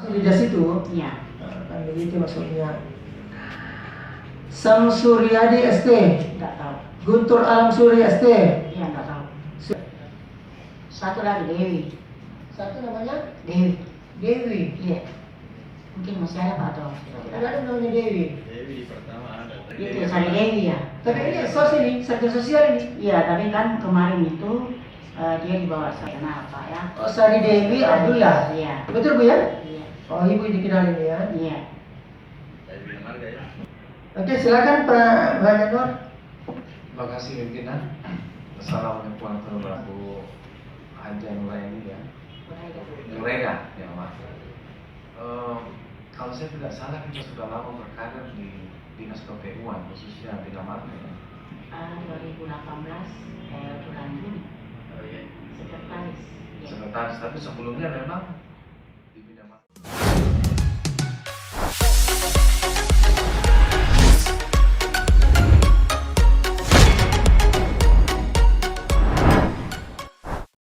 Di jas itu? Iya. Kan begitu maksudnya. Sang Suryadi ST. Enggak tahu. Guntur Alam Surya ST. Iya, enggak tahu. Satu lagi Dewi. Satu namanya Dewi. Dewi. Iya. Mungkin masih ada Pak atau Tidak ada namanya Dewi. Dewi di pertama ada. itu Sari Dewi ya. Tapi ini sosial ini, sarjana sosial ini. Iya, tapi kan kemarin itu dia dibawa sana Pak ya. Oh, Sari Dewi Abdullah. Iya. Betul Bu ya? Iya. Oh, Ibu dikenal ini ya. Iya. Dari Bina Marga ya. Oke, silakan Pak Banyanur. Terima kasih pimpinan. Assalamualaikum warahmatullahi wabarakatuh. Haja Nuraini ya. Nurega ya maaf. Kalau saya tidak salah kita sudah lama berkarir di dinas KPU-an khususnya Bina Marga ya. 2018 bulan Juni. Oh iya. Sekretaris. Iya. Sekretaris, tapi sebelumnya memang